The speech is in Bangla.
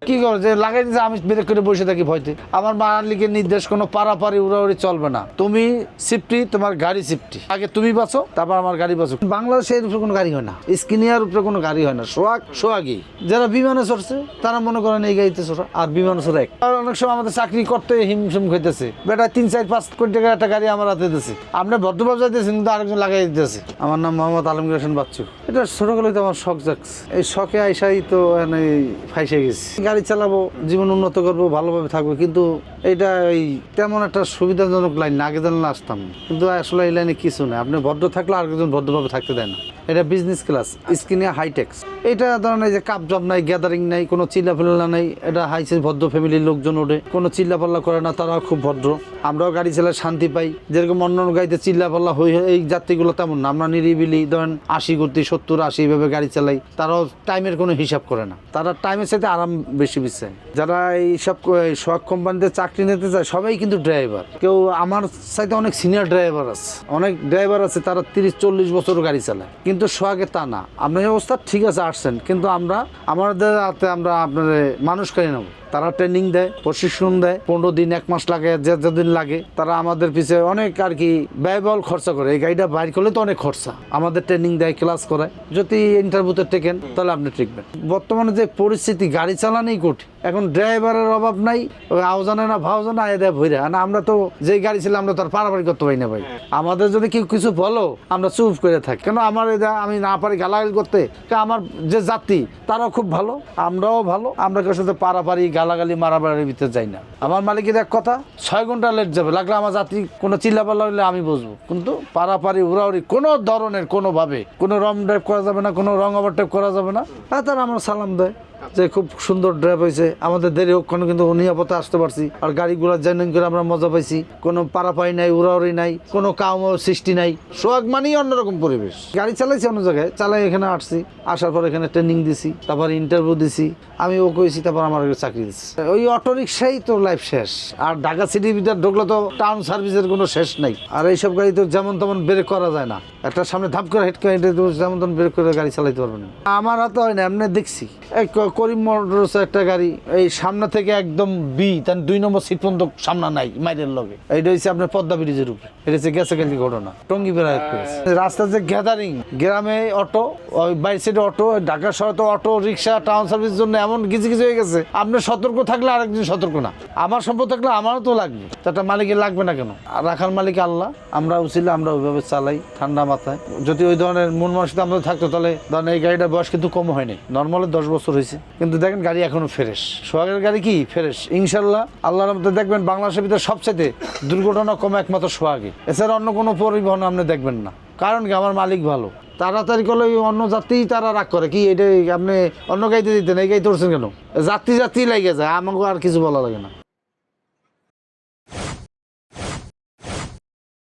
কি করে যে লাগাই দিচ্ছে, আমি ব্রেক করে বসে থাকি ভয়তে। আমার মালিকের নির্দেশ কোনো পারাপারি উড়াউড়ি চলবে না, তুমি সিফটি, তোমার গাড়ি সিফটি, আগে তুমি বাঁচো তারপর আমার গাড়ি বাঁচো। বাংলাদেশে এর উপরে কোনো গাড়ি হয় না, স্কিনিয়ার উপরে কোনো গাড়ি হয় না, সোহাগী। যারা বিমানে চড়ছে তারা মনে করেন এই গাড়িতে চড়া, আর বিমানে চড়া এক। অনেক সময় আমাদের চাকরি করতে হিমশিম খাইতেছে, বেটা 3-4-5 কোটি টাকার একটা গাড়ি আমার হাতে দিতেছে, আপনি ভদ্রভাবে যাইতেছেন কিন্তু আরেকজন লাগাই দিতেছে। আমার নাম মোহাম্মদ আলমগীর হোসেন বাচ্চু। এটা ছোটবেলায় তো আমার শখ জাগছে, এই শখে আইসাই তো ফাইসে গেছি। গাড়ি চালাবো, জীবন উন্নত করবো, ভালোভাবে থাকবো, কিন্তু এটা ওই তেমন একটা সুবিধাজনক লাইন না। আগে জানলে আসতাম, কিন্তু আসলে এই লাইনে কিছু নেই। আপনি ভদ্র থাকলে আরেকজন ভদ্রভাবে থাকতে দেয় না। এটা বিজনেস ক্লাস, স্কিনিয়া হাইটেক্স। এটা ধরেন এই যে কাপ জব নাই, গ্যাদারিং নাই, কোনো চিল্লাফাল্লা নাই। এটা হাইসেন্স ভদ্র ফ্যামিলির লোকজন ওঠে, কোনো চিল্লাপাল্লা করে না, তারাও খুব ভদ্র। আমরাও গাড়ি চালায় শান্তি পাই। যেরকম অন্য গাড়িতে চিল্লাপাল্লা হয়ে এই যাত্রীগুলো তেমন না, আমরা নিরিবিলি ধরেন 80 গতি 70-80 এইভাবে গাড়ি চালাই। তারাও টাইমের কোনো হিসাব করে না, তারা টাইমের সাথে আরাম বেশি বিশ্বাস। যারা এইসব সোহাগ কোম্পানিতে চাকরি নিতে চায় সবাই কিন্তু ড্রাইভার। কেউ আমার সাথে অনেক সিনিয়র ড্রাইভার আছে, অনেক ড্রাইভার আছে তারা 30-40 বছর গাড়ি চালায়, কিন্তু সোহাগে তা না। আপনার অবস্থা ঠিক আছে আসছেন, কিন্তু আমাদের হাতে আমরা আপনার মানুষ করে নেব। তারা ট্রেনিং দেয়, প্রশিক্ষণ দেয়, 15 দিন 1 মাস লাগে, যেদিন লাগে তারা আমাদের পিছিয়ে অনেক আর কি ব্যয়বহুল খরচা করে। এই গাড়িটা বাইর করলে তো অনেক খরচা, আমাদের ট্রেনিং দেয়, ক্লাস করায়। যদি ইন্টারভিউতে টেকেন তাহলে আপনি টিকবেন। বর্তমানে যে পরিস্থিতি, গাড়ি চালানোই কঠিন। এখন ড্রাইভারের অভাব নাই, ওই আওজানে না ভাওজানে আয় দেয় ভইরা। না আমরা তো যেই গাড়ি ছিল আমরা তো আর পারাপারি করতে পারি না ভাই। আমাদের যদি কেউ কিছু বলো আমরা চুপ করে থাকি, কেন আমার আমি না পারি গালাগালি করতে। আমার যে যাত্রী তারাও খুব ভালো, আমরাও ভালো, আমরা কেউ সাথে পারাপারি গালাগালি মারামারির ভিতরে যাই না। আমার মালিকের এক কথা, 6 ঘন্টা লেট যাবে, লাগলে আমার যাত্রী কোনো চিল্লাপাল্লা হলে আমি বুঝবো, কিন্তু পারাপারি উড়াউড়ি কোনো ধরনের কোনোভাবে কোনো রং ড্রাইভ করা যাবে না, কোনো রং ওভারটেক করা যাবে না। তারা আমার সালাম দেয় যে খুব সুন্দর ড্রাইভ হয়েছে, আমাদের দেরি হোক কোনো, কিন্তু নিরাপদে আসতে পারছি। আর গাড়িগুলো জার্নি করে আমরা মজা পাইছি, কোনো পারাপারি নাই, উড়াউড়ি নাই, কোনো কাম সৃষ্টি নাই। সোহাগ মানেই অন্যরকম পরিবেশ। গাড়ি চালাইছি অন্য জায়গায়, চালাই এখানে আসছি, আসার পর এখানে ট্রেনিং দিছি, তারপর ইন্টারভিউ দিছি, আমি ও কইছি, তারপর আমার চাকরি দিচ্ছি। ওই অটো রিক্সাই তো লাইফ শেষ। আর ঢাকা সিটির ভিতরে ঢুকলে তো টাউন সার্ভিসের কোনো শেষ নাই। আর এইসব গাড়ি তো যেমন তেমন ব্রেক করা যায় না, একটা সামনে ধাপ করে হেড করে যেমন তেমন ব্রেক করে গাড়ি চালাইতে পারবেন না। আমার হাতে হয় না, এমনি দেখছি। করিম মোটরস একটা গাড়ি, এই সামনে থেকে একদম তার 2 নম্বর সিট পর্যন্ত সামনে নাই, মাইরের লগে। এইটা হচ্ছে আপনার পদ্মা ব্রিজের উপরে, এটা হচ্ছে গেছে কালকে ঘটনা, টঙ্গী বেড়ায় রাস্তার যে গ্যাদারিং, গ্রামে অটো, ওই বাইর সাইডে অটো, ঢাকা শহরে তো অটো রিক্সা টাউন সার্ভিস জন্য এমন কিছু হয়ে গেছে। আপনি সতর্ক থাকলে আরেকদিন সতর্ক না, আমার সম্পদ থাকলে আমারও তো লাগবে, তাটা মালিকের লাগবে না কেন? আর রাখার মালিক আল্লাহ, আমরা উচিলে আমরা ওইভাবে চালাই ঠান্ডা মাথায়। যদি ওই ধরনের মন মানসিকতা আমাদের থাকতো তাহলে ধরেন এই গাড়িটার বয়স কিন্তু কম হয়নি, নর্মালি 10 বছর হয়েছে, কিন্তু দেখেন গাড়ি এখনো ফ্রেশ। সোহাগের গাড়ি কি ফ্রেশ ইনশাল্লাহ। আল্লাহর মধ্যে দেখবেন বাংলাদেশের ভিতরে সবচেয়ে দুর্ঘটনা কম একমাত্র সোহাগে, এছাড়া অন্য কোনো পরিবহন আপনি দেখবেন না। কারণ কি, আমার মালিক ভালো। তাড়াতাড়ি করলে অন্য যাত্রী তারা রাগ করে, কি এটা আপনি অন্য গাড়িতে দিতেন, এই গাড়িতে উঠছেন কেন? যাত্রী লাগে যায়, আমাকে আর কিছু বলা লাগে না।